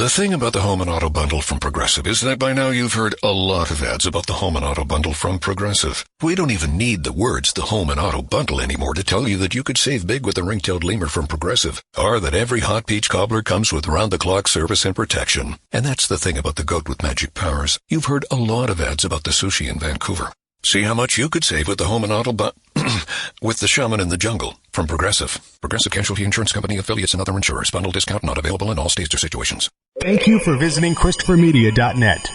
The thing about the Home and Auto Bundle from Progressive is that by now you've heard a lot of ads about the Home and Auto Bundle from Progressive. We don't even need the words the Home and Auto Bundle anymore to tell you that you could save big with the ring-tailed lemur from Progressive, or that every hot peach cobbler comes with round-the-clock service and protection. And that's the thing about the goat with magic powers. You've heard a lot of ads about the sushi in Vancouver. See how much you could save with the Home and Auto with the Shaman in the Jungle from Progressive. Progressive Casualty Insurance Company, affiliates, and other insurers. Bundle discount not available in all states or situations. Thank you for visiting ChristopherMedia.net.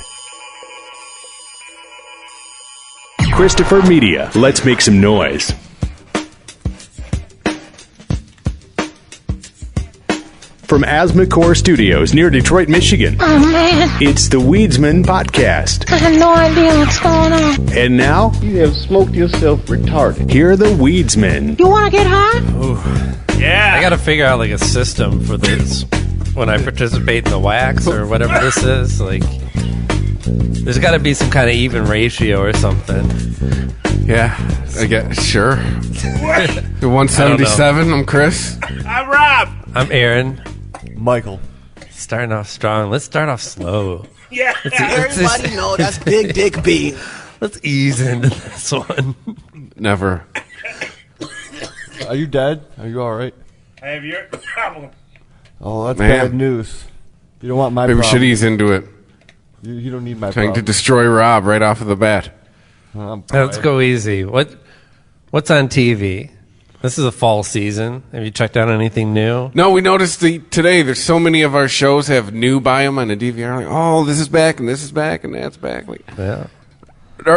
Christopher Media. Let's make some noise. From Asthmacore Studios near Detroit, Michigan. Oh, man. It's the Weedsman Podcast. I have no idea what's going on. And now, you have smoked yourself retarded. Here are the Weedsmen. You want to get high? Ooh. Yeah. I got to figure out, like, a system for this when I participate in the wax or whatever this is. Like, there's got to be some kind of even ratio or something. Yeah, I guess. Sure. You're 177. I'm Chris. I'm Rob. I'm Aaron. Michael. Starting off strong. Let's start off slow. Yeah. Everybody know that's Big Dick B. Let's ease into this one. Never. Are you dead? Are you all right? I have your problem. Oh, that's Man. bad news. You don't want my Maybe we problem. should ease into it. You don't need my Trying problem. to destroy Rob right off of the bat. Let's go easy. What's on TV? This is a fall season. Have you checked out anything new? No, we noticed today there's so many of our shows have new by them on the DVR. Like, oh, this is back and this is back and that's back. Like, Yeah.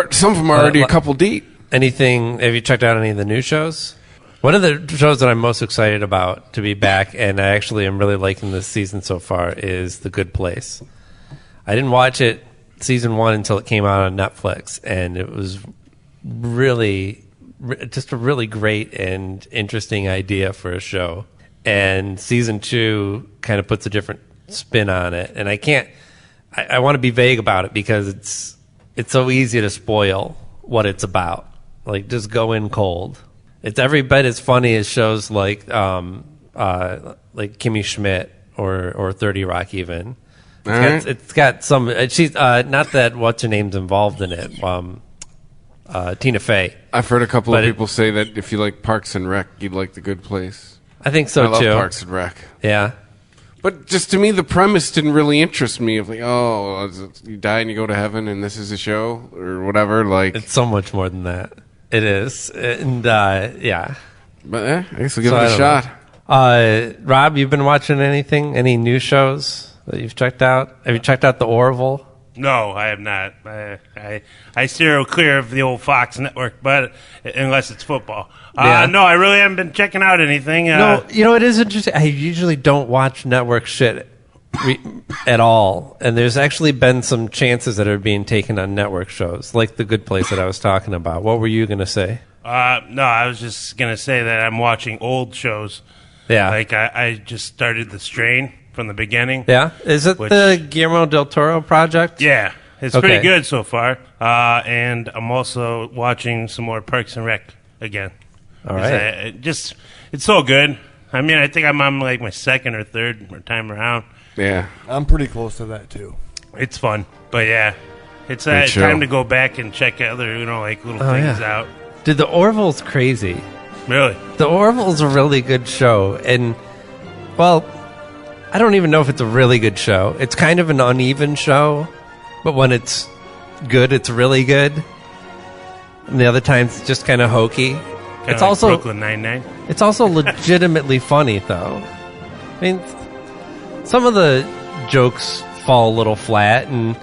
some of them are already a couple deep. Anything? Have you checked out any of the new shows? One of the shows that I'm most excited about to be back, and I actually am really liking this season so far, is The Good Place. I didn't watch it season 1 until it came out on Netflix, and it was really just a really great and interesting idea for a show. And season 2 kind of puts a different spin on it. And I want to be vague about it because it's so easy to spoil what it's about. Like, just go in cold. It's every bit as funny as shows like Kimmy Schmidt or 30 Rock even. It's got some. She's not that what's her name's involved in it. Tina Fey. I've heard a couple of people say that if you like Parks and Rec, you'd like The Good Place. I think so I too. love Parks and Rec. Yeah. But just to me, the premise didn't really interest me. Of like, oh, you die and you go to heaven, and this is a show or whatever. Like, it's so much more than that. It is, and yeah. But I guess we'll give it a shot. Rob, you've been watching anything? Any new shows that you've checked out? Have you checked out The Orville? No, I have not. I steer clear of the old Fox network, but unless it's football. Yeah. No, I really haven't been checking out anything. No, it is interesting. I usually don't watch network shit at all, and there's actually been some chances that are being taken on network shows, like The Good Place that I was talking about. What were you going to say? No, I was just going to say that I'm watching old shows. Yeah. Like, I just started The Strain from the beginning. Yeah? Is it the Guillermo del Toro project? Yeah. It's pretty good so far. And I'm also watching some more Parks and Rec again. All right. It's so good. I mean, I think I'm on like my second or third time around. Yeah. I'm pretty close to that, too. It's fun. But, yeah. It's time to go back and check other, little things out. Dude, The Orville's crazy. Really? The Orville's a really good show. And, well, I don't even know if it's a really good show. It's kind of an uneven show. But when it's good, it's really good. And the other times, it's just kind of hokey. It's like also Brooklyn Nine-Nine. It's also legitimately funny, though. I mean, some of the jokes fall a little flat, and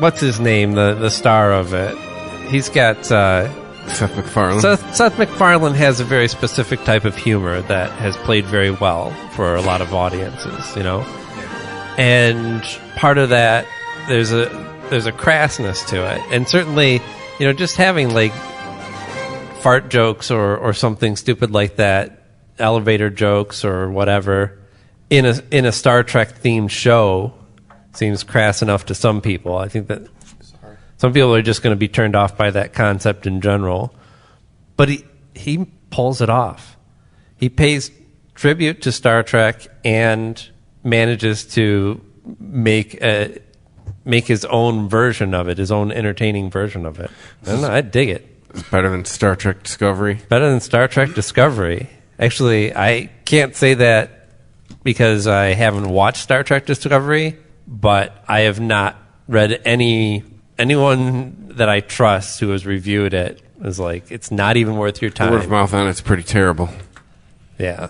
what's his name? The star of it. He's got Seth MacFarlane. Seth MacFarlane has a very specific type of humor that has played very well for a lot of audiences. And part of that, there's a crassness to it, and certainly, just having like fart jokes or something stupid like that, elevator jokes or whatever, in a Star Trek themed show seems crass enough to some people. I think that some people are just going to be turned off by that concept in general, but he pulls it off. He pays tribute to Star Trek and manages to make his own version of it, his own entertaining version of it. I don't know, I dig it. It's better than Star Trek Discovery. Better than Star Trek Discovery. Actually, I can't say that because I haven't watched Star Trek Discovery, but I have not read anyone that I trust who has reviewed it is like, it's not even worth your time. Word of mouth on it's pretty terrible. Yeah.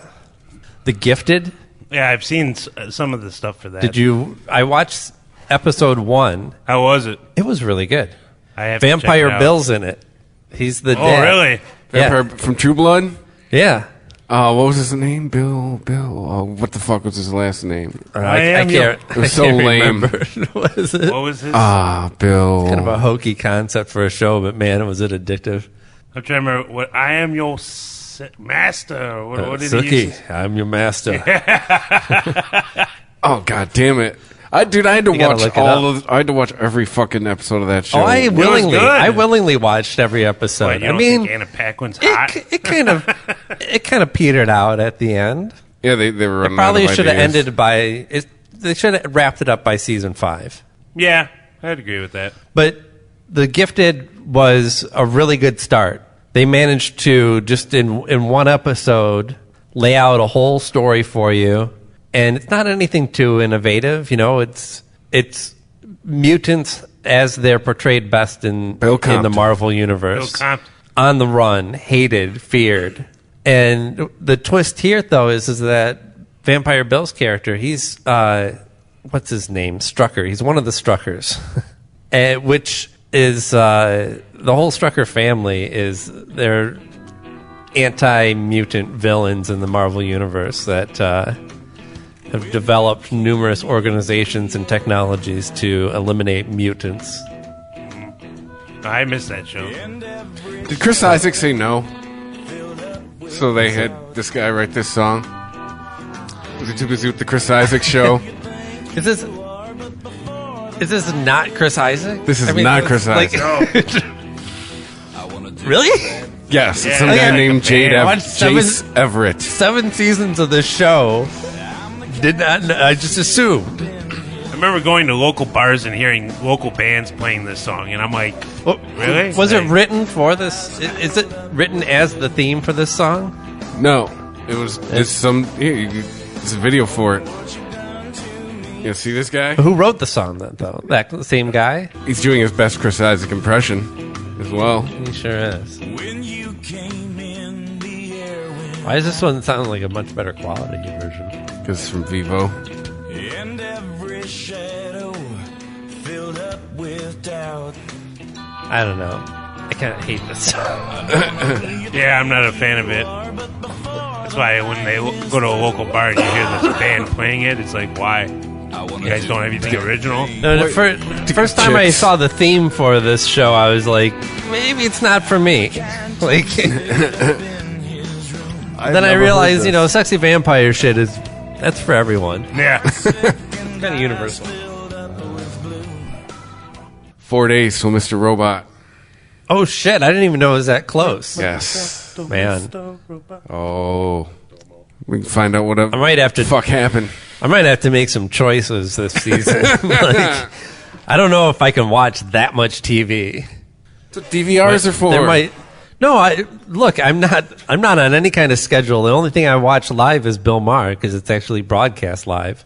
The Gifted? Yeah, I've seen some of the stuff for that. I watched episode 1. How was it? It was really good. I have to check it Vampire out. Bill's in it. He's the dad. Oh, really? Vampire from True Blood? Yeah. What was his name? Bill. Oh, what the fuck was his last name? I can't. It was I so can't lame. remember. What is it? What was his? Bill. Kind of a hokey concept for a show, but man, was it addictive. I'm trying to remember what I am your master. What did he Suki, use? I'm your master. Oh, god damn it. I had to You gotta watch look it up. I had to watch every fucking episode of that show. Oh, I good. willingly watched every episode. What, you don't think Anna Paquin's hot? it kind of petered out at the end. Yeah, they were running Probably out of should have ideas. ended by. They should have wrapped it up by season 5. Yeah, I'd agree with that. But The Gifted was a really good start. They managed to just in one episode lay out a whole story for you, and it's not anything too innovative. You know, it's mutants as they're portrayed best in the Marvel universe. Bill Compton. On the run, hated, feared. And the twist here, though, is that Vampire Bill's character, he's, what's his name? Strucker. He's one of the Struckers. Which is, the whole Strucker family they're anti-mutant villains in the Marvel universe that have developed numerous organizations and technologies to eliminate mutants. I missed that show. Did Chris Isaac say no? So they had this guy write this song? Was he too busy with the Chris Isaac show? Is this not Chris Isaac? This is not Chris Isaac. Really? Yes, it's some Yeah. guy named watched Jace Everett. 7 seasons of this show. Did not. I just assumed. I remember going to local bars and hearing local bands playing this song, and I'm like, really? Was it written for this? Is it written as the theme for this song? No, it was just it's a video for it. You see this guy? Who wrote the song then, though? That same guy? He's doing his best Chris Isaac impression as well. He sure is. Why does this one sound like a much better quality version? Because it's from Vivo. I don't know. I kind of hate this song. Yeah, I'm not a fan of it. That's why when they go to a local bar and you hear this band playing it, it's like, why? You guys don't have anything original? No, the first time I saw the theme for this show, I was like, maybe it's not for me. Like, then I realized, sexy vampire shit that's for everyone. Yeah. Kind of universal. 4 days till Mr. Robot. Oh shit! I didn't even know it was that close. Yes. Man. Oh. We can find out what I might have to fuck happened. I might have to make some choices this season. I don't know if I can watch that much TV. That's what DVRs are for. I'm not on any kind of schedule. The only thing I watch live is Bill Maher because it's actually broadcast live.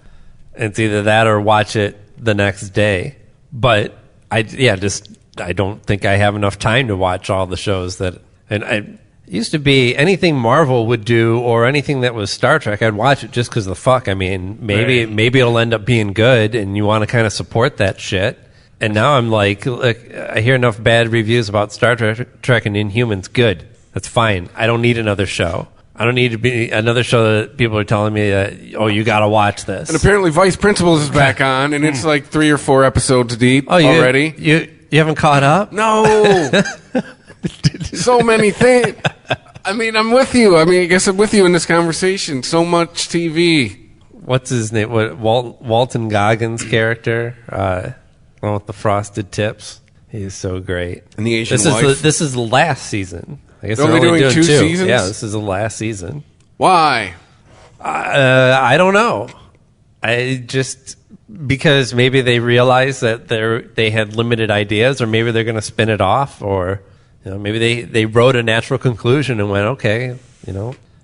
It's either that or watch it the next day. But I don't think I have enough time to watch all the shows it used to be anything Marvel would do or anything that was Star Trek, I'd watch it just because of the fuck. I mean, maybe it'll end up being good and you want to kind of support that shit. And now I'm like, I hear enough bad reviews about Star Trek and Inhumans. Good. That's fine. I don't need another show. I don't need to be another show that people are telling me that, you got to watch this. And apparently Vice Principals is back on, and it's like 3 or 4 episodes deep already. You haven't caught up? No. So many things. I mean, I'm with you. I guess I'm with you in this conversation. So much TV. What's his name? Walton Goggins' character? One with the frosted tips. He's so great. And the Asian wife. This is the last season. I guess They're only doing 2 seasons? Yeah, this is the last season. Why? I don't know. Because maybe they realized that they had limited ideas, or maybe they're going to spin it off, or maybe they wrote a natural conclusion and went, okay,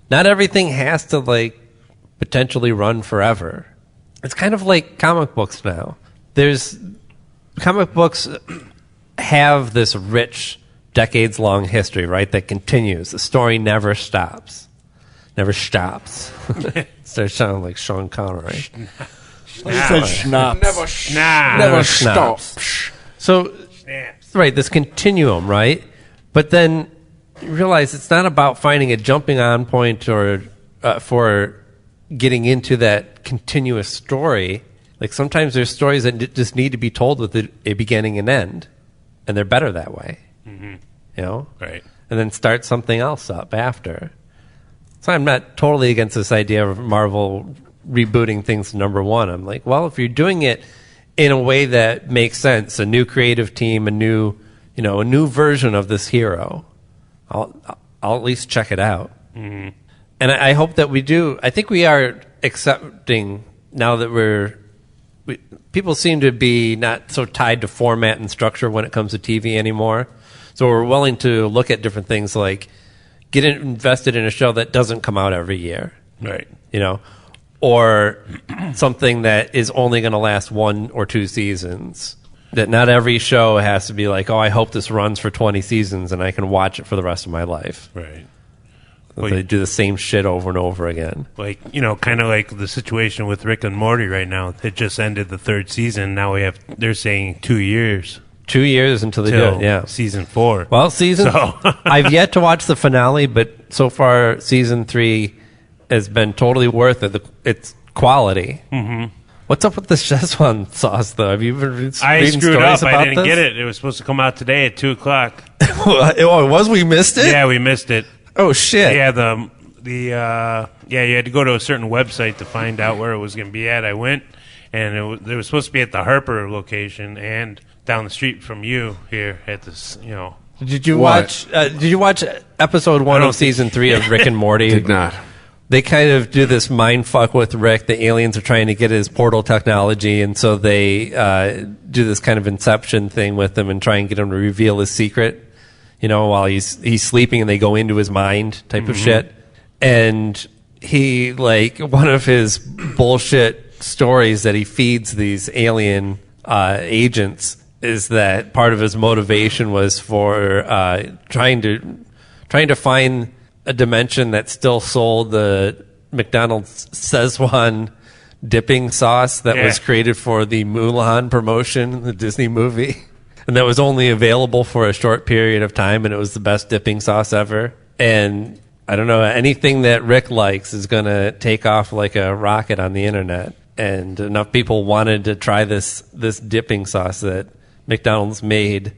not everything has to like potentially run forever. It's kind of like comic books now. Comic books have this rich, decades-long history, right, that continues. The story never stops. Never stops. Starts sounding like Sean Connery. You said schnapps. Never stops. So, right, this continuum, right? But then you realize it's not about finding a jumping on point or for getting into that continuous story. Like sometimes there's stories that just need to be told with a beginning and end, and they're better that way. Right. And then start something else up after. So I'm not totally against this idea of Marvel rebooting things to number one. I'm like, well, if you're doing it in a way that makes sense, a new creative team, a new version of this hero, I'll at least check it out. Mm-hmm. And I hope that we do. I think we are accepting now that people seem to be not so tied to format and structure when it comes to TV anymore. So we're willing to look at different things like get invested in a show that doesn't come out every year. Right. Or something that is only going to last 1 or 2 seasons. That not every show has to be like, oh, I hope this runs for 20 seasons and I can watch it for the rest of my life. Right. They do the same shit over and over again. Like, kind of like the situation with Rick and Morty right now. It just ended the 3rd season. Now they're saying 2 years. 2 years until they do it, yeah. Season 4. Well, I've yet to watch the finale, but so far season 3 has been totally worth it. It's quality. Mm-hmm. What's up with the Szechuan sauce, though? Have you been reading stories about this? I screwed up. I didn't get it. It was supposed to come out today at 2 o'clock. Oh, it was? We missed it? Yeah, we missed it. Oh, shit. Yeah, you had to go to a certain website to find out where it was going to be at. I went, and it was supposed to be at the Harper location and down the street from you here at this, Did you watch episode 1 of season 3 of Rick and Morty? Did not. They kind of do this mind fuck with Rick. The aliens are trying to get his portal technology, and so they do this kind of Inception thing with him and try and get him to reveal his secret, while he's sleeping, and they go into his mind type of shit. And he, one of his bullshit stories that he feeds these alien agents is that part of his motivation was for trying to find a dimension that still sold the McDonald's Szechuan dipping sauce that was created for the Mulan promotion, the Disney movie, and that was only available for a short period of time, and it was the best dipping sauce ever. And I don't know, anything that Rick likes is going to take off like a rocket on the internet, and enough people wanted to try this dipping sauce that McDonald's made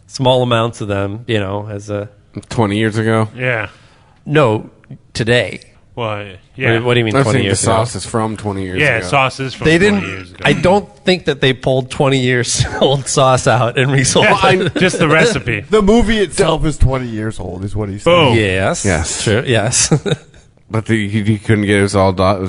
small amounts of them, as a 20 years ago. Yeah. No, today. Well, yeah. What do you mean 20 years ago? The sauce is from 20 years ago. Yeah, sauce is from 20 years ago. I don't think that they pulled 20 years old sauce out and resold it. Just the recipe. The movie itself is 20 years old, is what he's saying. Boom. Yes. True. Yes. But you couldn't get it. It was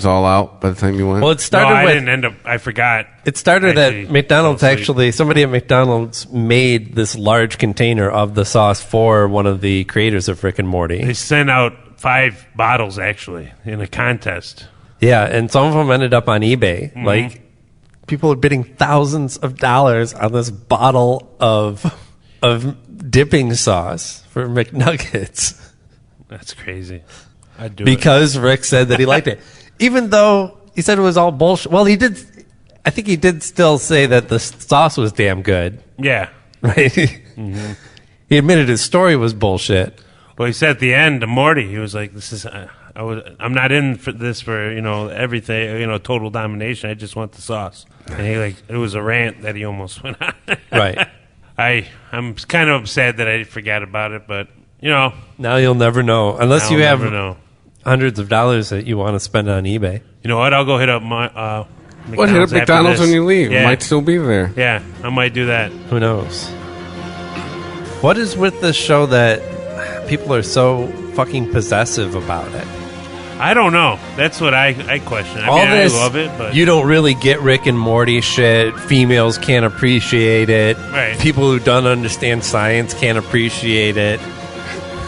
all out by the time you went? Well, it started I didn't end up. I forgot. It started at McDonald's, actually. Somebody at McDonald's made this large container of the sauce for one of the creators of Rick and Morty. They sent out 5 bottles, actually, in a contest. Yeah, and some of them ended up on eBay. Mm-hmm. People are bidding thousands of dollars on this bottle of dipping sauce for McNuggets. That's crazy. I'd do because Rick said that he liked it. Even though he said it was all bullshit. Well, he did. I think he did still say that the sauce was damn good. Yeah. Right? Mm-hmm. He admitted his story was bullshit. Well, he said at the end to Morty, he was like, "This is I'm not in for this for everything, total domination. I just want the sauce." And he it was a rant that he almost went on. Right. I'm kind of upset that I forgot about it, but now you'll never know unless you have hundreds of dollars that you want to spend on eBay. You know what? I'll go hit up my McDonald's. Hit up McDonald's when you leave. Yeah. It might still be there. Yeah, I might do that. Who knows? What is with this show that people are so fucking possessive about it? I don't know. That's what I question. I All mean, this, I love it, but you don't really get Rick and Morty shit. Females can't appreciate it. Right. People who don't understand science can't appreciate it.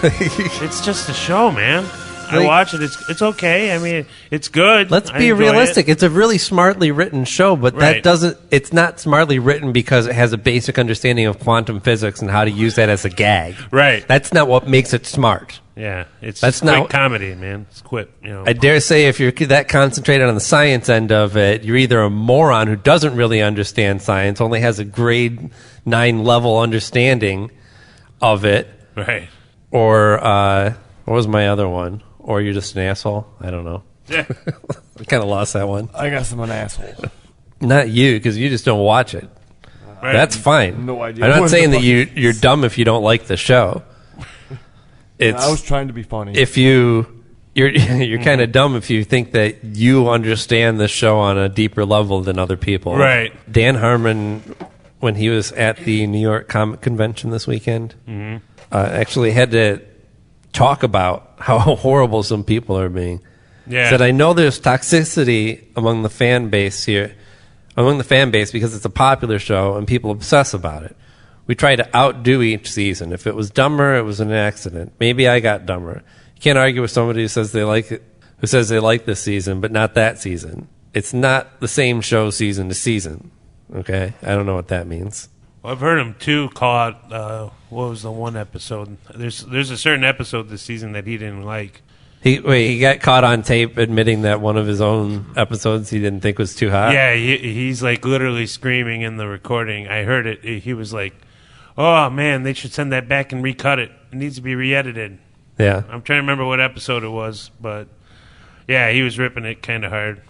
it's just a show, man. I Like- watch it. It's okay. I mean, it's good. Let's I be enjoy realistic. it. It's a really smartly written show, but Right. it's not smartly written because it has a basic understanding of quantum physics and how to use that as a gag. Right. That's not what makes it smart. Yeah, it's That's quick not- comedy, man. It's quick. You know. I dare say if you're that concentrated on the science end of it, you're either a moron who doesn't really understand science, only has a grade 9 level understanding of it, Right. or what was my other one? Or you're just an asshole? I don't know. Yeah. I kind of lost that one. I guess I'm an asshole. Not you, because you just don't watch it. Right. That's fine. No idea I'm not what saying the that fuck you're dumb if you don't like the show. It's I was trying to be funny. if you're kind of dumb if you think that you understand the show on a deeper level than other people. Right. Dan Harmon, when he was at the New York Comic Convention this weekend, actually had to talk about how horrible some people are being. Yeah. Said, I know there's toxicity among the fan base here, because it's a popular show and people obsess about it. We try to outdo each season. If it was dumber, it was an accident. Maybe I got dumber. You can't argue with somebody who says they like it, who says they like this season, but not that season. It's not the same show season to season. Okay? I don't know what that means. Well, I've heard him too call out. What was the one episode? There's a certain episode this season that he didn't like. He got caught on tape admitting that one of his own episodes he didn't think was too hot. Yeah, he's like literally screaming in the recording. I heard it. He was like, "Oh man, they should send that back and recut it. It needs to be re-edited." Yeah. I'm trying to remember what episode it was, but yeah, he was ripping it kind of hard.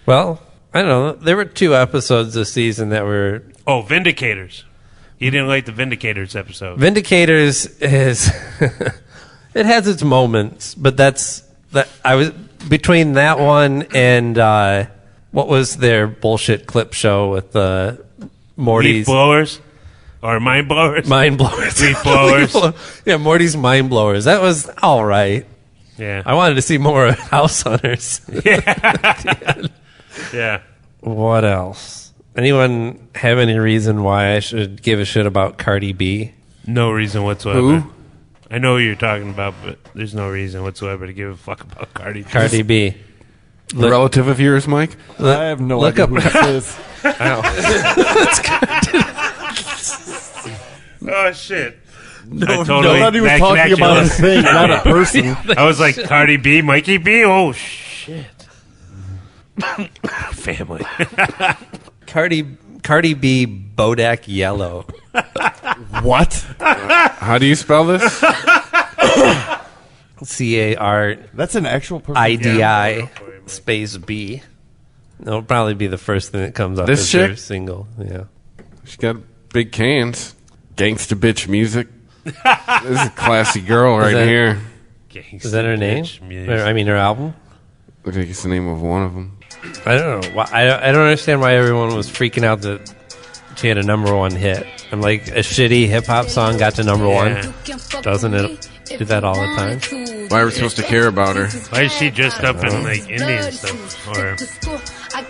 Well, I don't know. There were 2 episodes this season that were... Oh, Vindicators. He didn't like the Vindicators episode. Vindicators is... it has its moments, but I was between that one and what was their bullshit clip show with Morty's... Leaf blowers? Or mind blowers? Mind blowers. Leaf blowers. Yeah, Morty's mind blowers. That was all right. Yeah. I wanted to see more House Hunters. Yeah. What else? Anyone have any reason why I should give a shit about Cardi B? No reason whatsoever. Who? I know who you're talking about, but there's no reason whatsoever to give a fuck about Cardi B. Cardi B. A relative of yours, Mike? I have no look idea up- who this is. Oh, shit. No, I totally I thought he was that talking connection about a was- thing, not a person. I was like, Cardi B, MikeyB? Oh, shit. Family. Cardi B Bodak Yellow. What? How do you spell this? CARIDI That's an actual person. space B. It'll probably be the first thing that comes up This as their chick? single. Yeah. She got big cans. Gangsta bitch music. This is a classy girl right that- here. Is that her name? Her album? Looks like it's the name of one of them. I don't know. I don't understand why everyone was freaking out that she had a #1 hit. I'm like, a shitty hip-hop song got to #1. Doesn't it do that all the time? Why are we supposed to care about her? Why is she dressed up in like Indian stuff or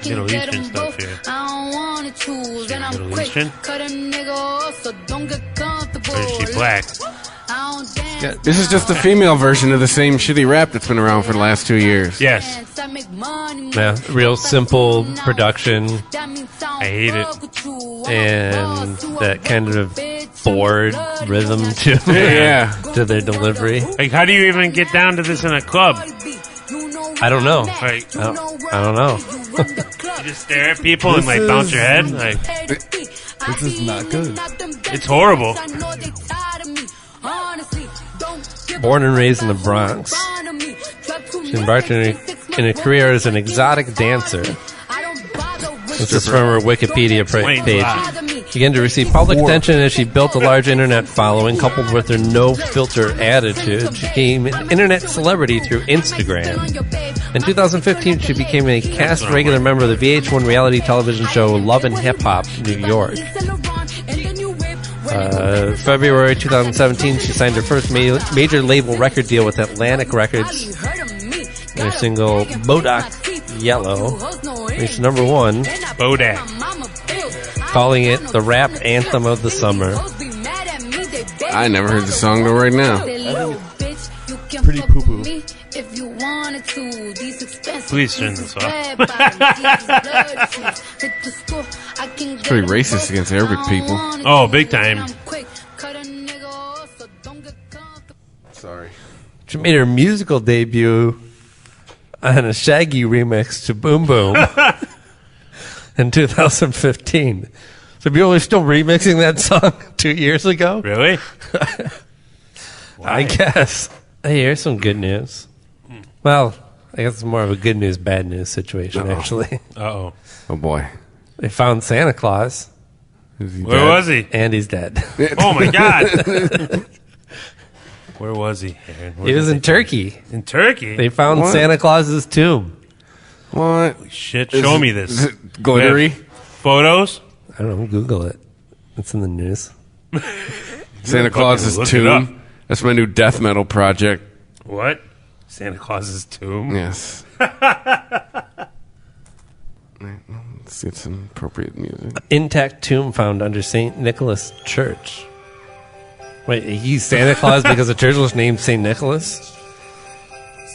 Middle Eastern stuff here? Is she Middle Eastern? Or is she black? This is just a female version of the same shitty rap that's been around for the last 2 years. Yes. Yeah, real simple production I hate it. and that kind of bored rhythm to Yeah. to their delivery. Like, how do you even get down to this in a club? I don't know. Like, I don't know. you just stare at people and like bounce your head. Like, This is not good. it's horrible. Born and raised in the Bronx, she embarked in a career as an exotic dancer. This is from her Wikipedia page. She began to receive public attention as she built a large internet following, coupled with her no-filter attitude. She became an internet celebrity through Instagram. In 2015, she became a cast regular member of the VH1 reality television show Love and Hip Hop New York. February 2017, she signed her first major label record deal with Atlantic Records Their single Bodak Yellow reached number 1, Bodak. calling it the rap anthem of the summer. I never heard the song though right now. Pretty poo-poo. Please turn this off. It's pretty racist against Arabic people. Oh, big time. Sorry. She made her musical debut on a Shaggy remix to Boom Boom in 2015. So people are still remixing that song 2 years ago? Really? I guess. Hey, here's some good news. Well, I guess it's more of a good news, bad news situation, actually. Uh-oh. Oh boy. They found Santa Claus, Is he Where dead? was he? and he's dead. Oh, my God. Where was he, Aaron? He was in Turkey. In Turkey? They found What? Santa Claus's tomb. What? Shit, Is show it- me this. is it glittery? Yeah. Photos? I don't know. Google it. It's in the news. Santa Claus's look it up. tomb. That's my new death metal project. What? Santa Claus's tomb? Yes. Let's get some appropriate music. Intact tomb found under St. Nicholas Church. Wait, he's Santa Claus because the church was named St. Nicholas?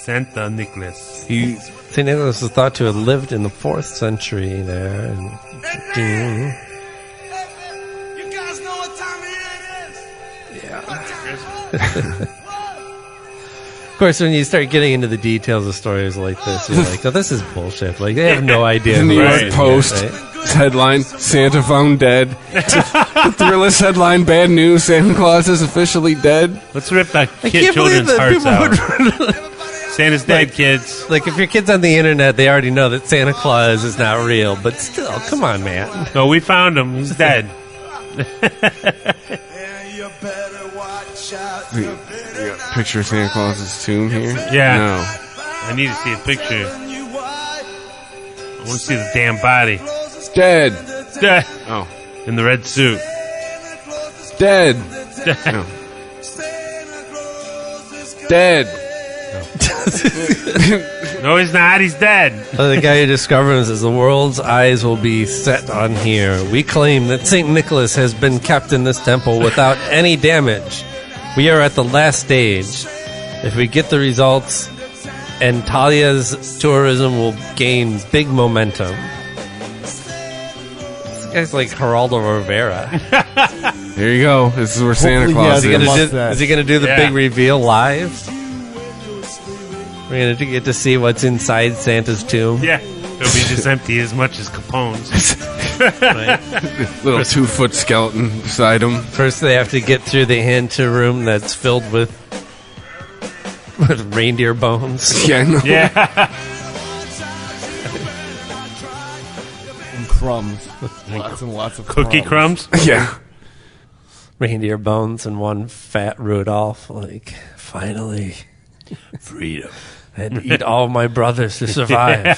Santa Nicholas. St. Nicholas was thought to have lived in the 4th century there. And, You guys know what time it is? of course, when you start getting into the details of stories like this, you're like, oh, this is bullshit. Like, they have no idea. The who New this York is Post yet, right? headline: Santa found dead. The Thrillist headline: Bad news: Santa Claus is officially dead. Let's rip the I kid can't believe children's that hearts people out. would... Santa's dead, kids. Like, if your kid's on the internet, they already know that Santa Claus is not real. But still, come on, man. No, we found him. He's dead. You got a picture of Santa Claus's tomb here? Yeah. No. I need to see a picture. I want to see the damn body. Dead. Dead. Oh. In the red suit. Dead. No. Dead. No, he's not. He's dead. The guy who discovered this says the world's eyes will be set on here. We claim that St. Nicholas has been kept in this temple without any damage. We are at the last stage. If we get the results, Antalia's tourism will gain big momentum. This guy's like Geraldo Rivera. There you go. This is where Santa Hopefully he Claus has is. a Is mustache. he going to do the Yeah. big reveal live? We're going to get to see what's inside Santa's tomb. Yeah. It'll be just empty as much as Capone's. Little 2-foot skeleton beside him. First, they have to get through the ante room that's filled with reindeer bones. Yeah, I know. Yeah. And crumbs. Lots and lots of Cookie crumbs. Yeah. Reindeer bones and one fat Rudolph. Like, finally, freedom. I had to eat all my brothers to survive.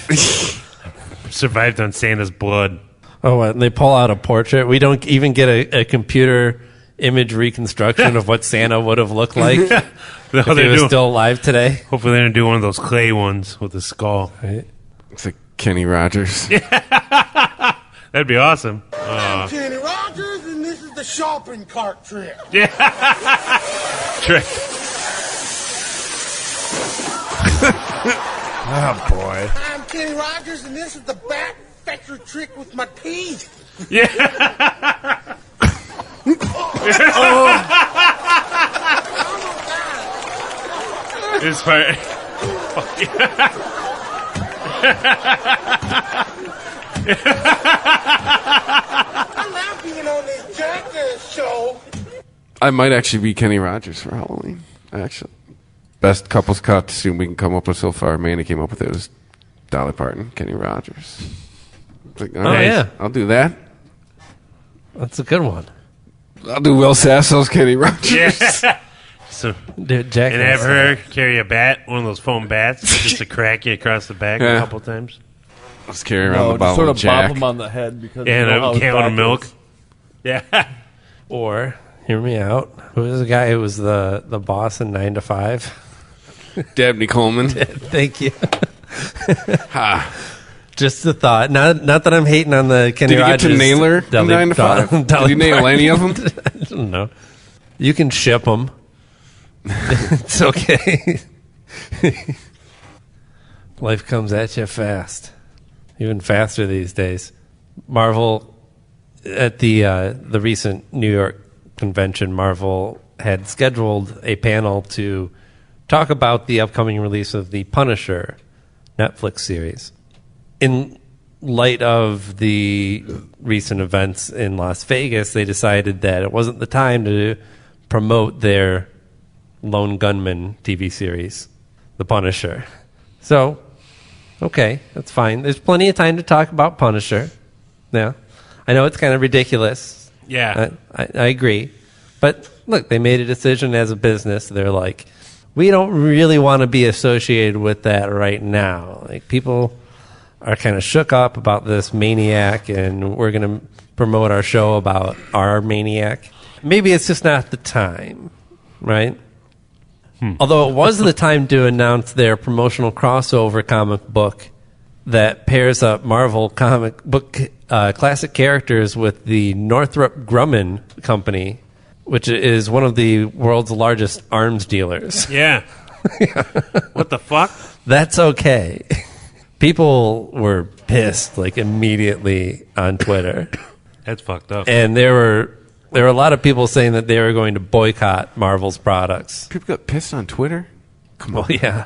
Survived on Santa's blood. Oh, and they pull out a portrait. We don't even get a computer image reconstruction of what Santa would have looked like No, if he they're was doing- still alive today. Hopefully they're going to do one of those clay ones with a skull. Right? It's like Kenny Rogers. That'd be awesome. I'm Kenny Rogers, and this is the shopping cart trick. Trick. Oh, boy. I'm Kenny Rogers, and this is the back fetcher trick with my teeth. Yeah. This part. I love being on this Jackass show. I might actually be Kenny Rogers for Halloween. Actually. Best couples costume we can come up with so far. Manny came up with it was Dolly Parton, Kenny Rogers. It's like, all right, yeah. I'll do that. That's a good one. I'll do Will Sasso's Kenny Rogers. Yeah. So, Dude, Jack and have her carry a bat, one of those foam bats, just to crack you across the back Yeah. a couple times. Let's carry around No, the just bottle sort of of Jack. bop him on the head because And you know how a his gallon back of milk. is. Yeah. Or, hear me out, who was the guy who was the boss in 9 to 5? Dabney Coleman. Thank you. Just a thought. Not that I'm hating on the Kenny Did you Rogers. get to nail her in 9 to 5? Did you nail any of them? I don't know. You can ship them. It's okay. Life comes at you fast. Even faster these days. Marvel, at the recent New York convention, Marvel had scheduled a panel to talk about the upcoming release of the Punisher Netflix series. In light of the recent events in Las Vegas, they decided that it wasn't the time to promote their Lone Gunman TV series, The Punisher. So, okay, that's fine. There's plenty of time to talk about Punisher. Yeah. I know it's kind of ridiculous. Yeah. I agree. But look, they made a decision as a business. They're like, we don't really want to be associated with that right now. Like, people are kind of shook up about this maniac, and we're going to promote our show about our maniac. Maybe it's just not the time, right? Although it was the time to announce their promotional crossover comic book that pairs up Marvel comic book classic characters with the Northrop Grumman Company, which is one of the world's largest arms dealers. Yeah. What the fuck? That's okay. People were pissed, like, immediately on Twitter. That's fucked up. And there were a lot of people saying that they were going to boycott Marvel's products. People got pissed on Twitter? Come on. Well, yeah.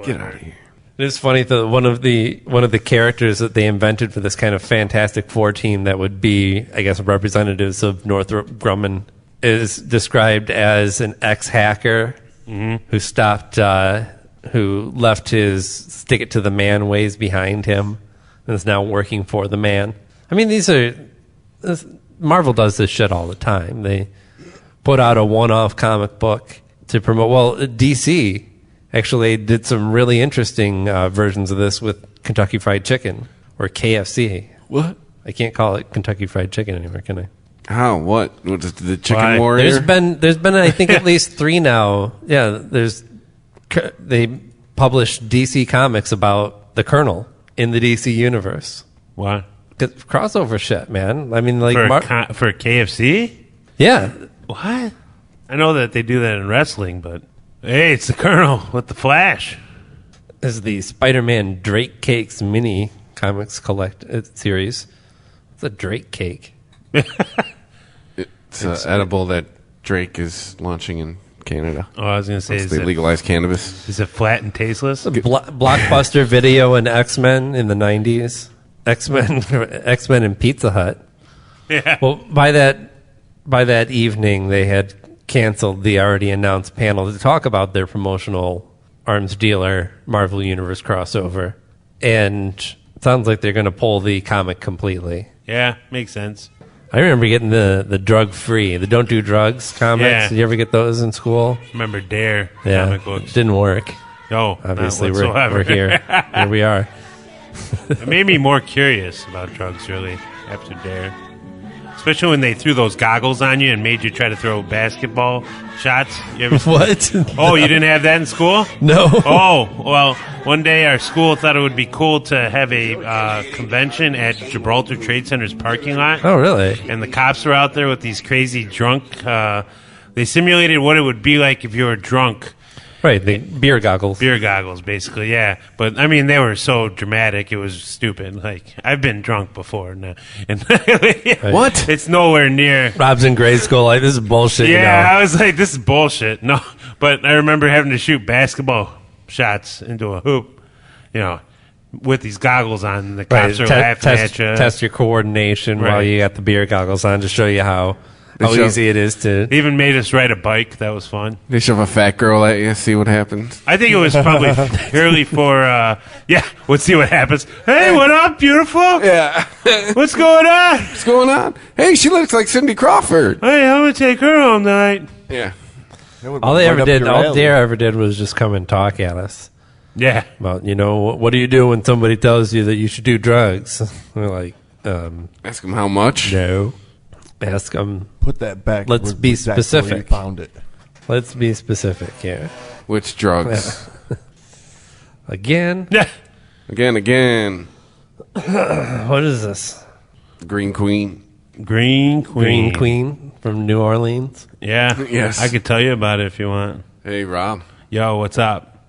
Get out of here. It is funny that one of the characters that they invented for this kind of Fantastic Four team that would be, I guess, representatives of Northrop Grumman is described as an ex-hacker who stopped, who left his stick it to the man ways behind him and is now working for the man. I mean, Marvel does this shit all the time. They put out a one-off comic book to promote. Well, DC actually did some really interesting versions of this with Kentucky Fried Chicken, or KFC. What? I can't call it Kentucky Fried Chicken anymore, can I? How? What? What is the Chicken Why? Warrior? There's been I think at least 3 now. Yeah, they published DC comics about the Colonel in the DC universe. What? Crossover shit, man. I mean, like For KFC? yeah. What? I know that they do that in wrestling, but hey, it's the Colonel with the Flash. This is the Spider-Man Drake Cakes mini comics series. It's a Drake cake. It's edible that Drake is launching in Canada. Oh, I was going to say, They legalized cannabis. Is it flat and tasteless? Blockbuster Video and X-Men in the 90s. X-Men and Pizza Hut. Yeah. Well, by that evening, they had canceled the already announced panel to talk about their promotional arms dealer Marvel Universe crossover. And it sounds like they're going to pull the comic completely. Yeah, makes sense. I remember getting the drug-free, the Don't Do Drugs comics. Yeah. Did you ever get those in school? Remember Dare Yeah. comic books? Didn't work. No, Obviously, not whatsoever. we're here. Here we are. It made me more curious about drugs, really, after Dare. Especially when they threw those goggles on you and made you try to throw basketball shots. You ever What? Oh, you didn't have that in school? No. Oh, well, one day our school thought it would be cool to have a convention at Gibraltar Trade Center's parking lot. Oh, really? And the cops were out there with these crazy drunk... they simulated what it would be like if you were drunk. Right, the beer goggles. Beer goggles, basically, yeah. But, I mean, they were so dramatic, it was stupid. Like, I've been drunk before. And What? It's nowhere near... Rob's in grade school, like, this is bullshit. Yeah, you know? I was like, this is bullshit. No, but I remember having to shoot basketball shots into a hoop, with these goggles on. And the cops are laughing at you. Test your coordination while Right. you got the beer goggles on to show you how show- easy it is to... They even made us ride a bike. That was fun. They shove a fat girl at you, see what happens. I think it was probably purely for, let's see what happens. Hey, what up, beautiful? Yeah. What's going on? What's going on? Hey, she looks like Cindy Crawford. Hey, I'm going to take her home tonight. Yeah. All Dare ever did was just come and talk at us. Yeah. About, what do you do when somebody tells you that you should do drugs? We're like, Ask them how much. no. Ask them. Put that back. Let's where- be exactly where specific. you found it. Let's be specific here. Which drugs? Again? Again. What is this? Green Queen. Green Queen from New Orleans? Yeah. Yes. I could tell you about it if you want. Hey, Rob. Yo, what's up?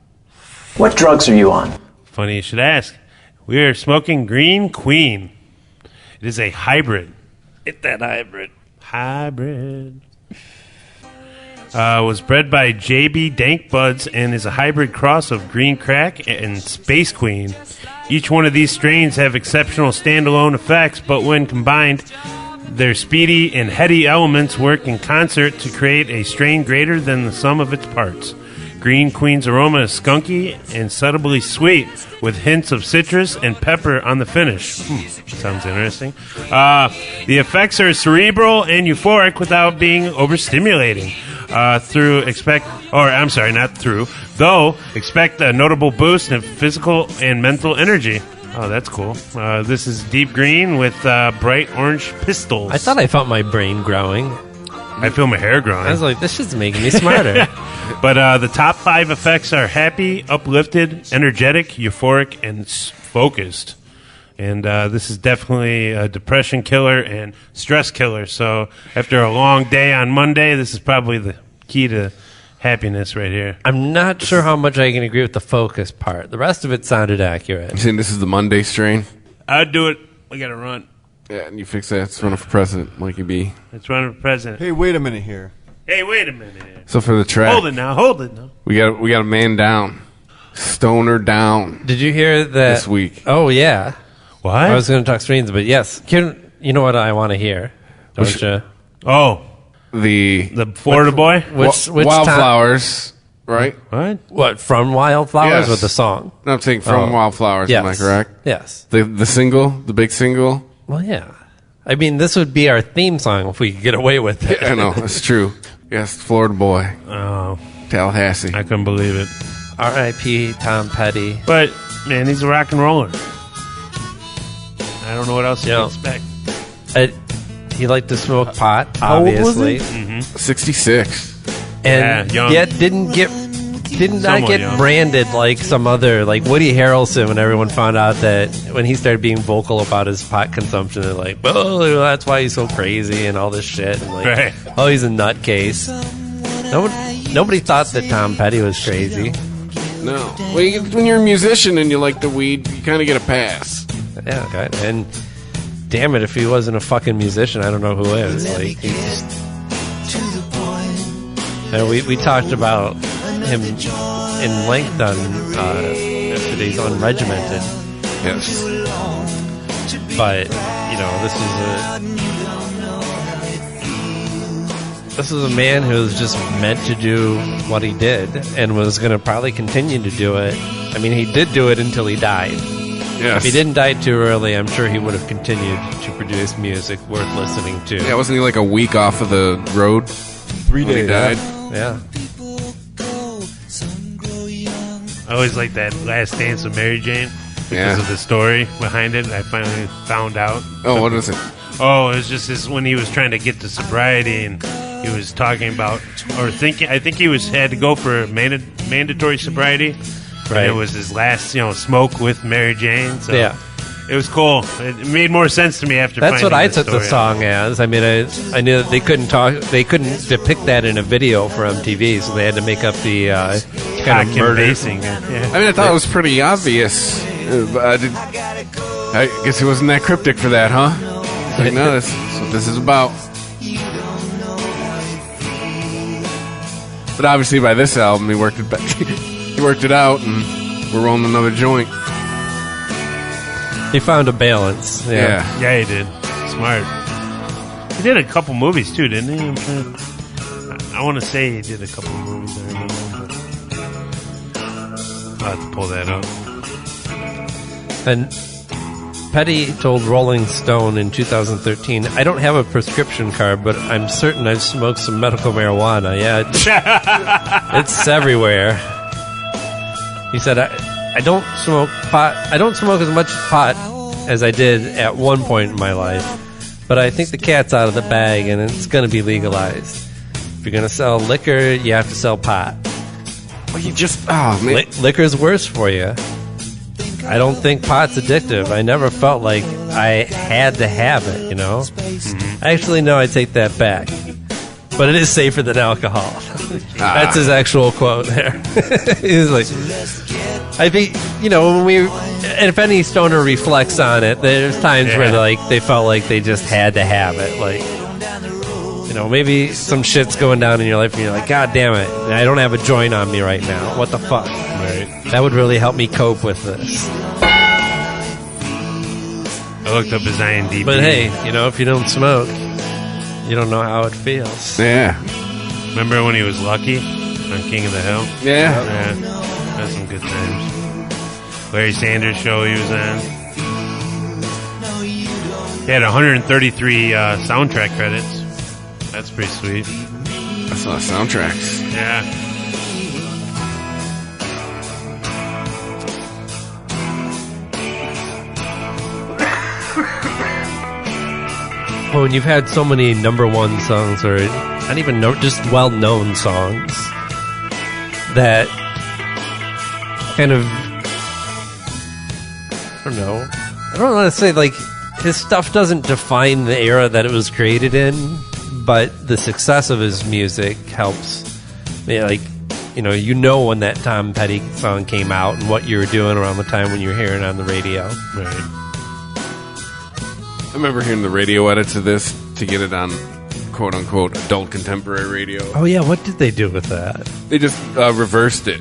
What drugs are you on? Funny you should ask. We are smoking Green Queen. It is a hybrid. Get that hybrid. Hybrid. Was bred by JB Dank Buds and is a hybrid cross of Green Crack and Space Queen. Each one of these strains have exceptional standalone effects, but when combined, their speedy and heady elements work in concert to create a strain greater than the sum of its parts. Green Queen's aroma is skunky and subtly sweet, with hints of citrus and pepper on the finish. Sounds interesting. The effects are cerebral and euphoric without being overstimulating. Expect a notable boost in physical and mental energy. Oh, that's cool. This is deep green with bright orange pistils. I thought I felt my brain growing. I feel my hair growing. I was like, this shit's making me smarter. But the top 5 effects are happy, uplifted, energetic, euphoric, and focused. And this is definitely a depression killer and stress killer. So after a long day on Monday, this is probably the key to happiness right here. I'm not sure how much I can agree with the focus part. The rest of it sounded accurate. You saying this is the Monday strain? I'd do it. We got to run. Yeah, and you fix that. It's running for president, MikeyB. Let's run for president. Hey, wait a minute here. So for the track, Hold it now. we got a man down, stoner down. Did you hear that this week? Oh yeah. What? I was going to talk strains, but yes. You know what I want to hear, don't you? Oh, the Florida boy. Which Wildflowers, right? What from Wildflowers Yes. with the song? No, I'm saying from Wildflowers. Yes. Am I correct? Yes. The single, the big single. Well, yeah. I mean, this would be our theme song if we could get away with it. I know, it's true. Yes, Florida boy. Oh, Tallahassee. I couldn't believe it. R.I.P. Tom Petty. But man, he's a rock and roller. I don't know what else you Yeah. can expect. He liked to smoke pot, How old was obviously. he? 66. And Yeah, young. yet didn't not Somewhat get young. branded like some other, like Woody Harrelson, when everyone found out that when he started being vocal about his pot consumption, they're like, oh, that's why he's so crazy and all this shit. And like, Right. oh, he's a nutcase. Nobody thought that Tom Petty was crazy. No. Well, when you're a musician and you like the weed, you kind of get a pass. Yeah, okay. And damn it, if he wasn't a fucking musician, I don't know who is. Like, he's just... We talked about him in length on yesterday's Unregimented. Yes. But, this is a man who was just meant to do what he did and was going to probably continue to do it. I mean, he did do it until he died. Yes. If he didn't die too early, I'm sure he would have continued to produce music worth listening to. Yeah, wasn't he like a week off of the road? 3 when he days. died? Yeah. I always like that Last Dance of Mary Jane because of the story behind it. I finally found out. Oh, what is it? Oh, it was just this when he was trying to get to sobriety, and he was talking about or thinking. I think he had to go for mandatory sobriety. Right. And it was his last, smoke with Mary Jane. So Yeah. it was cool. It made more sense to me after. That's what finding I the took the story. song as. I mean, I knew that they couldn't depict that in a video for MTV, so they had to make up the kind of murder. Basing. Yeah. I mean, I thought it was pretty obvious. But I guess he wasn't that cryptic for that, huh? It's like, no, that's what this is about. But obviously, by this album, he worked it back. He worked it out, and we're rolling another joint. He found a balance. Yeah. Yeah, he did. Smart. He did a couple movies too, didn't he? I want to say he did a couple movies. I remember. But I'll have to pull that up. And Petty told Rolling Stone in 2013, "I don't have a prescription card, but I'm certain I've smoked some medical marijuana. Yeah, it's everywhere." He said, I don't smoke pot. I don't smoke as much pot as I did at one point in my life, but I think the cat's out of the bag and it's going to be legalized. If you're gonna sell liquor, you have to sell pot. Well, you just man. Liquor's worse for you. I don't think pot's addictive. I never felt like I had to have it, you know? Actually, no, I take that back. But it is safer than alcohol. That's his actual quote there. He's like, I think, you know, and if any stoner reflects on it, there's times where they felt like they just had to have it. Like, you know, maybe some shit's going down in your life and you're like, God damn it, I don't have a joint on me right now. What the fuck? Right. That would really help me cope with this. I looked up his IMDb. But hey, you know, if you don't smoke, you don't know how it feels. Yeah. Remember when he was Lucky on King of the Hill? Yeah. That's some good times. Larry Sanders show he was on. He had 133 soundtrack credits. That's pretty sweet. That's a lot of soundtracks. Yeah. Well, when you've had so many number one songs, or not even just well-known songs, that kind of, I don't want to say, like, his stuff doesn't define the era that it was created in, but the success of his music helps. Yeah, like, you know when that Tom Petty song came out and what you were doing around the time when you were hearing it on the radio. Right. I remember hearing the radio edits of this to get it on quote-unquote adult contemporary radio. Oh, yeah, what did they do with that? They just reversed it.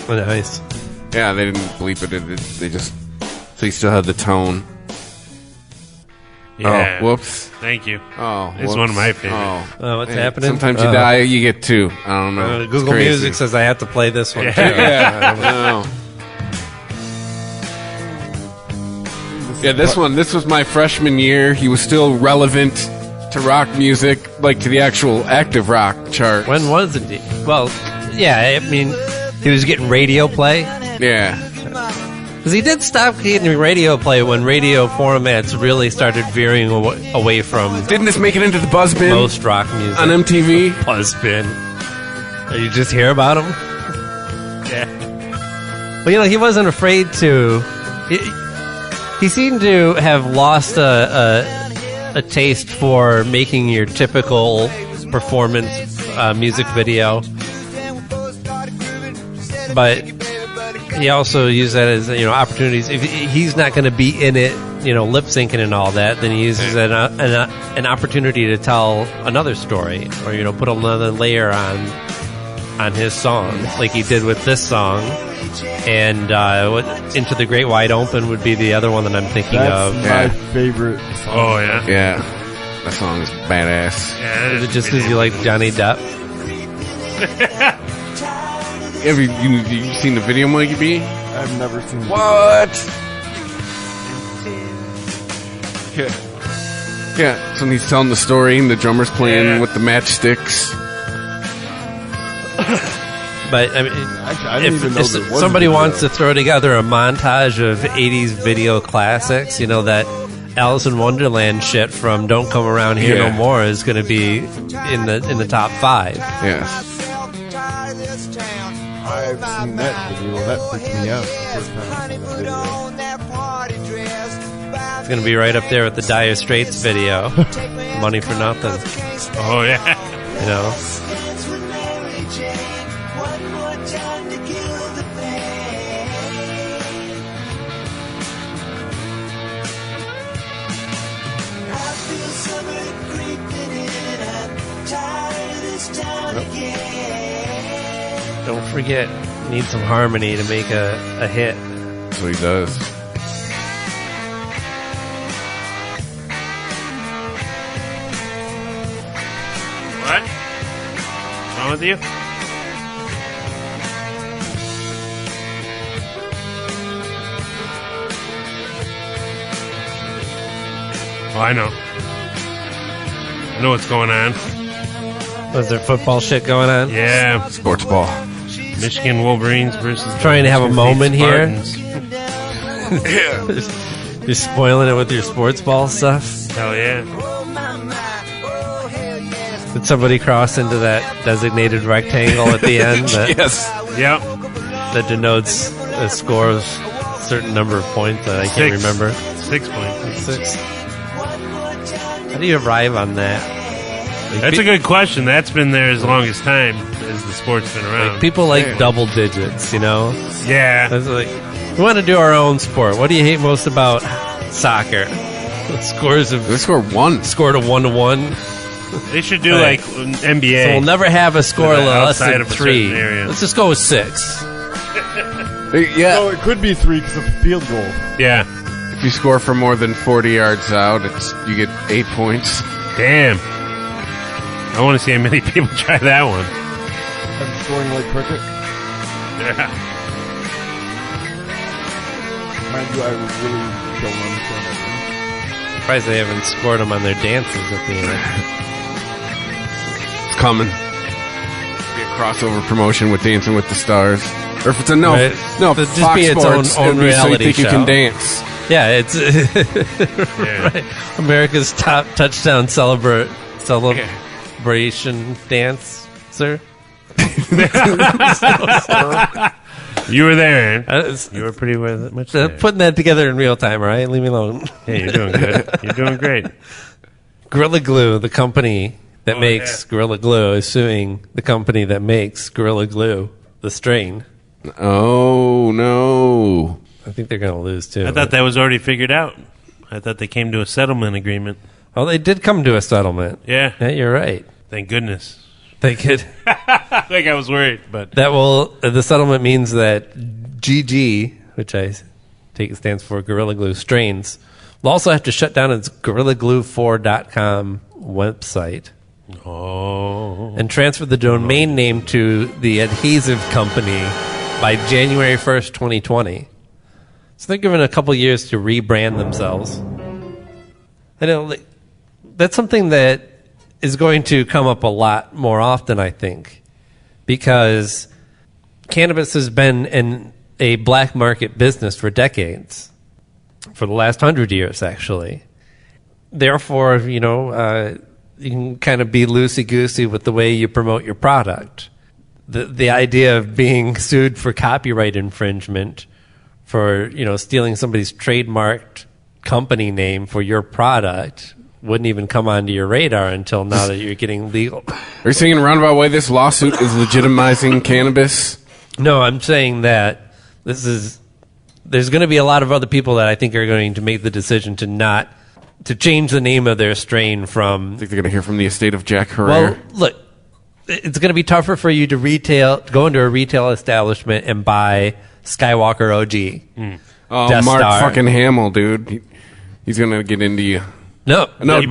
Oh, nice. Yeah, they didn't bleep it. They just... So you still had the tone. Yeah. Oh, whoops. Thank you. Oh, it's one of my favorites. Oh, what's happening? Sometimes you die, you get two. I don't know. Google Music says I have to play this one, too. Yeah, I know. Yeah, this was my freshman year. He was still relevant to rock music, like to the actual active rock chart. When was it? Well, yeah, I mean, he was getting radio play. Yeah. Because he did stop getting radio play when radio formats really started veering away from... Didn't this make it into the buzz bin? Most rock music. On MTV? Buzz bin. You just hear about him? Yeah. Well, he wasn't afraid to... He seemed to have lost a taste for making your typical performance music video. But he also used that as, opportunities. If he's not going to be in it, lip syncing and all that, then he uses an opportunity to tell another story, or put another layer on his song, like he did with this song. And Into the Great Wide Open would be the other one that I'm thinking of. That's my favorite song. Oh, yeah? Yeah. That song is badass. Yeah, is it just because you like Johnny Depp? Have you seen the video, MikeyB? I've never seen the What? Yeah, so he's telling the story and the drummer's playing with the matchsticks. But I mean, I didn't even know if there was somebody a video. wants to throw together a montage of 80s video classics, that Alice in Wonderland shit from Don't Come Around Here No More is going to be in the top 5. Yes. I've seen that video. That freaked me out the first time I saw that video. It's going to be right up there with the Dire Straits video, Money for Nothing. Oh, yeah. Don't forget, need some harmony to make a hit. That's what he does. What? What's wrong with you? Oh, I know. I know what's going on. Was there football shit going on? Yeah. Sports ball. Michigan Wolverines versus... Trying to have a moment here. Yeah. You're spoiling it with your sports ball stuff. Hell yeah. Did somebody cross into that designated rectangle at the end? Yes. Yep. That denotes a score of a certain number of points that I can't remember. 6 points. 6. How do you arrive on that? That's a good question. That's been there as long as time as the sport's been around. People like double digits, you know? Yeah. That's like, we want to do our own sport. What do you hate most about soccer? Scores of... They score 1. Scored a 1-1. They should do like NBA. So we'll never have a score less outside than of a 3. certain area. Let's just go with 6. Yeah. No, it could be 3 because of a field goal. Yeah. If you score from more than 40 yards out, you get 8 points. Damn. I want to see how many people try that one. I'm scoring like cricket. Yeah. Mind you, I really don't understand that. Surprised they haven't scored them on their dances at the end. It's coming. Be a crossover promotion with Dancing with the Stars. Or if it's a no, Right. no, It'd just Fox be its Sports, own it'd be reality so you think show. you can dance. Yeah, it's right. America's top touchdown celebration dancer. You were there. You were pretty much there. Putting that together in real time, all right? Leave me alone. Hey, you're doing good. You're doing great. Gorilla Glue, the company that makes Gorilla Glue, is suing the company that makes Gorilla Glue, the strain. Oh, no. I think they're going to lose, too. I thought that was already figured out. I thought they came to a settlement agreement. Oh, they did come to a settlement. Yeah. Yeah, you're right. Thank goodness. They could. I think I was worried, but the settlement means that GG, which I take it stands for Gorilla Glue Strains, will also have to shut down its GorillaGlue4.com website. Oh. And transfer the domain name to the adhesive company by January 1st, 2020. So they're given a couple years to rebrand themselves. I know that's something that is going to come up a lot more often, I think, because cannabis has been in a black market business for decades, for the last 100 years, actually. Therefore, you can kind of be loosey-goosey with the way you promote your product. The idea of being sued for copyright infringement for, stealing somebody's trademarked company name for your product wouldn't even come onto your radar until now that you're getting legal. Are you saying in a roundabout way this lawsuit is legitimizing cannabis? No, I'm saying that there's going to be a lot of other people that I think are going to make the decision to change the name of their strain from... I think they're going to hear from the estate of Jack Herrera. Well, look, it's going to be tougher for you to go into a retail establishment and buy Skywalker OG. Oh, Death Mark Star. fucking Hamill, dude. He's going to get into you. No, the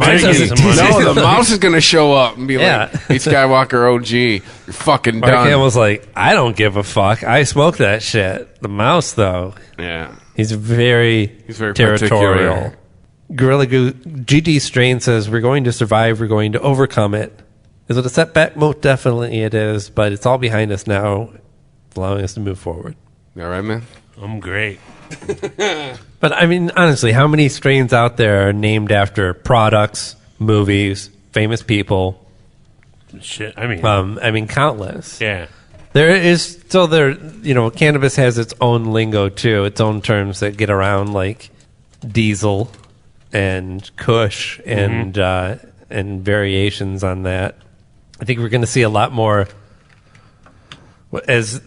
mouse is going to show up and be like, hey, Skywalker OG, you're fucking Mark done. Hamill's like, I don't give a fuck. I smoke that shit. The mouse, though. Yeah. He's very territorial. particular. Gorilla Glue GD Strain says, we're going to survive. We're going to overcome it. Is it a setback? Most definitely it is, but it's all behind us now, allowing us to move forward. All right, man? I'm great. But, I mean, honestly, how many strains out there are named after products, movies, famous people? Shit, I mean, countless. Yeah. There is still cannabis has its own lingo, too, its own terms that get around, like diesel and kush and variations on that. I think we're going to see a lot more as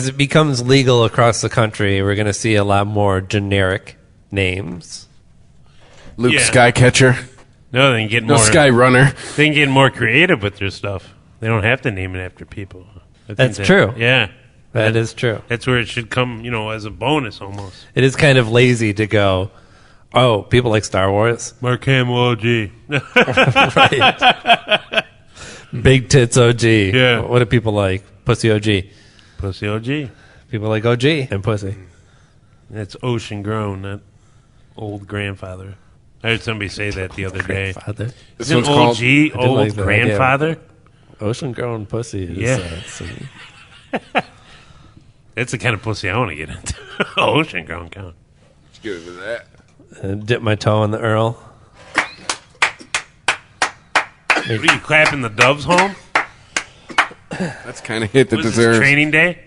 it becomes legal across the country. We're going to see a lot more generic names. Luke Skycatcher. No, they can get No, more Skyrunner. They can get more creative with their stuff. They don't have to name it after people. That's true. Yeah. That is true. That's where it should come, as a bonus almost. It is kind of lazy to go, oh, people like Star Wars. Mark Hamill OG. Right. Big tits OG. Yeah. What do people like? Pussy OG. Pussy OG. People like OG and pussy. That's ocean grown, not old grandfather. I heard somebody say that the other day. Grandfather. Isn't OG old grandfather? Ocean grown pussy is That's the kind of pussy I want to get into. Ocean grown count. Let's get into that. Dip my toe in the Earl. What are you clapping the Doves home? That's kind of hit that What is deserves this, training day?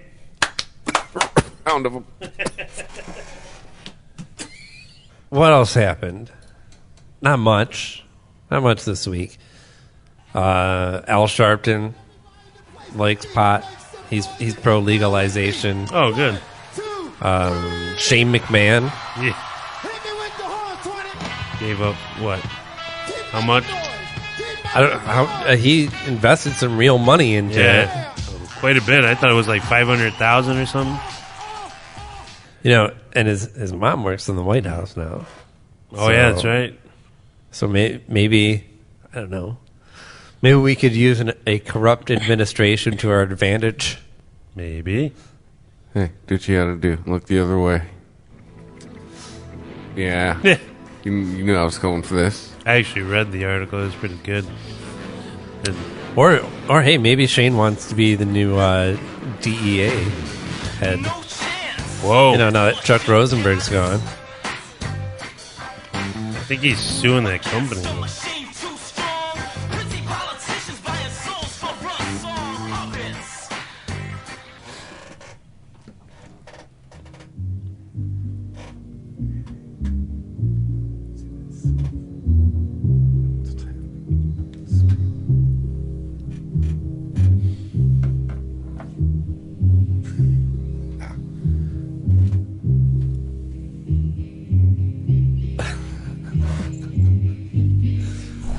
round of them. What else happened? Not much. Not much this week. Al Sharpton likes pot. He's pro legalization. Oh, good. Shane McMahon. Yeah. Gave up what? How much? I don't how he invested some real money into it. Quite a bit. I thought it was like $500,000 or something. You know, and his mom works in the White House now. Oh, yeah, that's right. So maybe I don't know. Maybe we could use a corrupt administration to our advantage. Maybe. Hey, do what you gotta do. Look the other way. Yeah. You knew I was going for this. I actually read the article. It was pretty good. Or hey, maybe Shane wants to be the new DEA head. Whoa. You know, now that Chuck Rosenberg's gone. I think he's suing that company.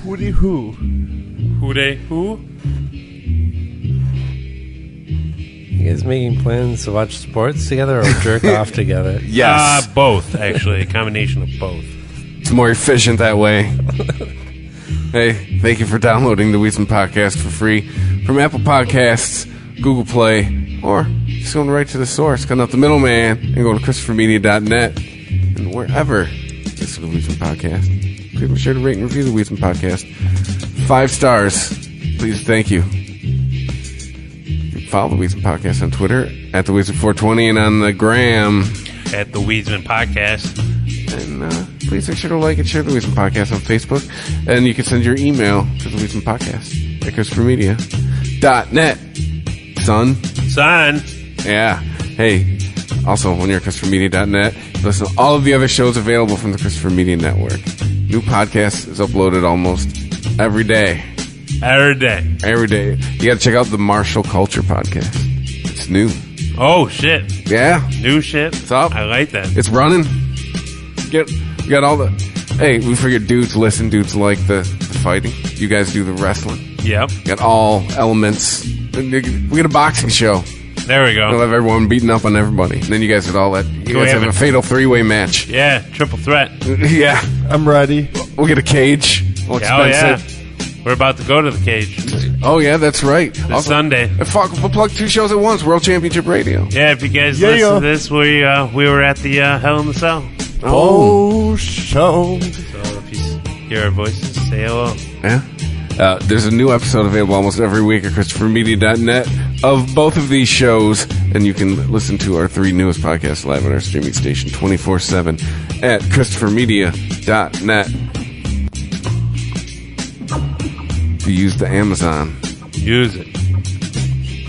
Hooty who? Who they? Who? You guys making plans to watch sports together or jerk off together? Yes. Both, actually. A combination of both. It's more efficient that way. Hey, thank you for downloading the Weedsman Podcast for free from Apple Podcasts, Google Play, or just going right to the source, cutting out the middleman, and going to ChristopherMedia.net and wherever listen to the Weedsman Podcast. Please be sure to rate and review the Weedsman Podcast. 5 stars. Please, thank you. Follow the Weedsman Podcast on Twitter at the Weedsman420 and on the gram at the Weedsman Podcast. And please make sure to like and share the Weedsman Podcast on Facebook. And you can send your email to the Weedsman Podcast at ChristopherMedia.net. Son. Yeah. Hey, also, when you're at ChristopherMedia.net, listen to all of the other shows available from the Christopher Media Network. New podcast is uploaded almost every day. Every day. You got to check out the Martial Culture Podcast. It's new. Oh, shit. Yeah. New shit. It's up. I like that. It's running. We got all the... Hey, we figured dudes listen. Dudes like the fighting. You guys do the wrestling. Yep. Got all elements. We got a boxing show. There we go. We'll have everyone beating up on everybody. And then you guys did all that. You guys have a fatal 3-way match. Yeah, triple threat. Yeah. I'm ready. We'll get a cage. We'll We're about to go to the cage. Oh, yeah, that's right. This Sunday. Fuck, we'll plug 2 shows at once. World Championship Radio. Yeah, if you guys listen to this, we were at the Hell in the Cell. Oh, show. So if you hear our voices, say hello. Yeah. There's a new episode available almost every week at ChristopherMedia.net of both of these shows, and you can listen to our 3 newest podcasts live on our streaming station 24/7 at ChristopherMedia.net. Do you use the Amazon? Use it.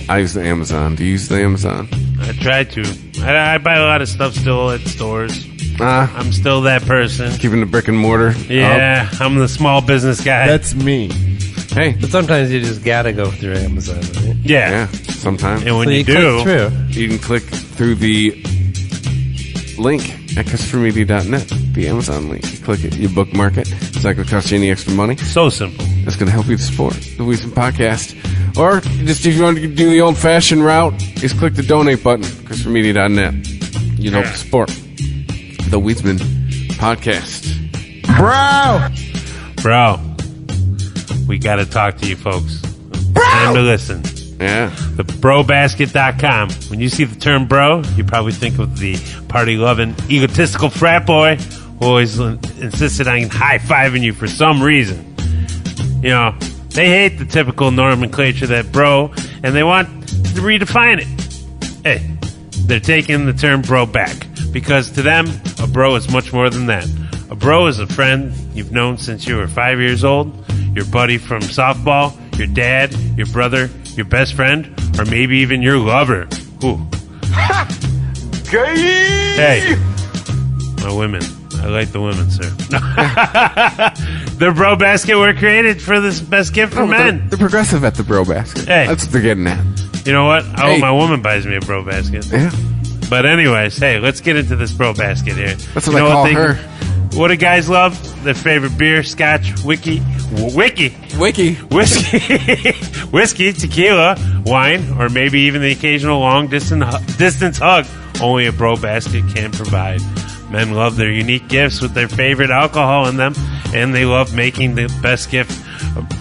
I use the Amazon. Do you use the Amazon? I try to. I buy a lot of stuff still at stores. I'm still that person. Keeping the brick and mortar. Yeah, I'm the small business guy. That's me. Hey. But sometimes you just gotta go through Amazon, right? Yeah. Sometimes. And when So you click do, through. You can click through the link at ChristopherMedia.net, the Amazon link. You click it, you bookmark it. It's not going to cost you any extra money. So simple. It's going to help you to support the Weedsman Podcast. Or just if you want to do the old-fashioned route, just click the donate button, ChristopherMedia.net. You'd help support the Weedsman Podcast. Bro, we got to talk to you folks. Time to listen. Yeah. The brobasket.com. When you see the term bro, you probably think of the party-loving, egotistical frat boy who always insisted on high-fiving you for some reason. You know, they hate the typical nomenclature that bro, and they want to redefine it. Hey, they're taking the term bro back, because to them, a bro is much more than that. A bro is a friend you've known since you were 5 years old, your buddy from softball, your dad, your brother, your best friend, or maybe even your lover. Ooh. Hey, my women. I like the women, sir. The bro basket were created for this best gift for men. They're progressive at the bro basket. Hey. That's what they're getting at. You know what? I hope my woman buys me a bro basket. Yeah. But anyways, hey, let's get into this bro basket here. That's what I call her. What do guys love? Their favorite beer, scotch, whiskey, tequila, wine, or maybe even the occasional long distance hug only a bro basket can provide. Men love their unique gifts with their favorite alcohol in them, and they love making the best gift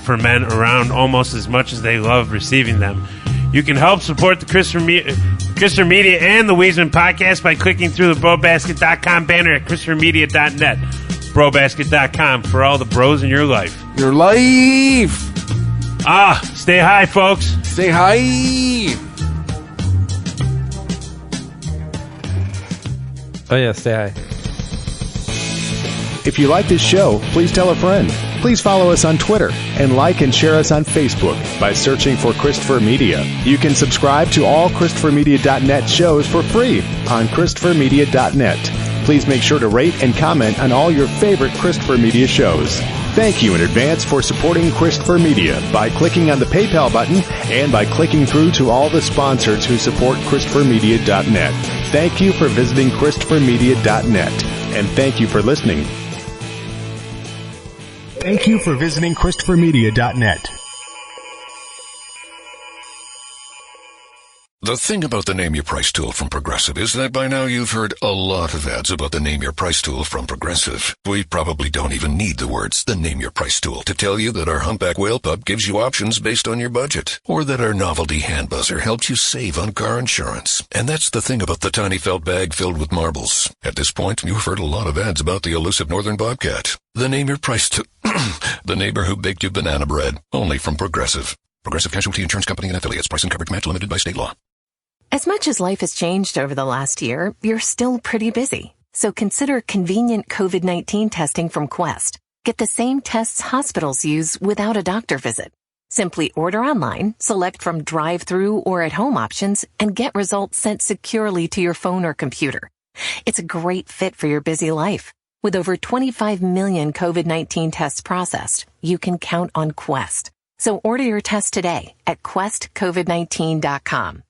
for men around almost as much as they love receiving them. You can help support the Christopher Media and the Weisman Podcast by clicking through the brobasket.com banner at christophermedia.net. Brobasket.com for all the bros in your life. Your life! Stay high, folks. Stay high! Oh, yeah, stay high. If you like this show, please tell a friend. Please follow us on Twitter and like and share us on Facebook by searching for Christopher Media. You can subscribe to all ChristopherMedia.net shows for free on ChristopherMedia.net. Please make sure to rate and comment on all your favorite Christopher Media shows. Thank you in advance for supporting Christopher Media by clicking on the PayPal button and by clicking through to all the sponsors who support ChristopherMedia.net. Thank you for visiting ChristopherMedia.net, and thank you for listening. Thank you for visiting ChristopherMedia.net. The thing about the Name Your Price tool from Progressive is that by now you've heard a lot of ads about the Name Your Price tool from Progressive. We probably don't even need the words, the Name Your Price tool, to tell you that our Humpback Whale Pup gives you options based on your budget, or that our novelty hand buzzer helps you save on car insurance. And that's the thing about the tiny felt bag filled with marbles. At this point, you've heard a lot of ads about the elusive northern bobcat. The Name Your Price tool, the neighbor who baked you banana bread, only from Progressive. Progressive Casualty Insurance Company and Affiliates. Price and coverage match limited by state law. As much as life has changed over the last year, you're still pretty busy. So consider convenient COVID-19 testing from Quest. Get the same tests hospitals use without a doctor visit. Simply order online, select from drive-through or at-home options, and get results sent securely to your phone or computer. It's a great fit for your busy life. With over 25 million COVID-19 tests processed, you can count on Quest. So order your test today at questcovid19.com.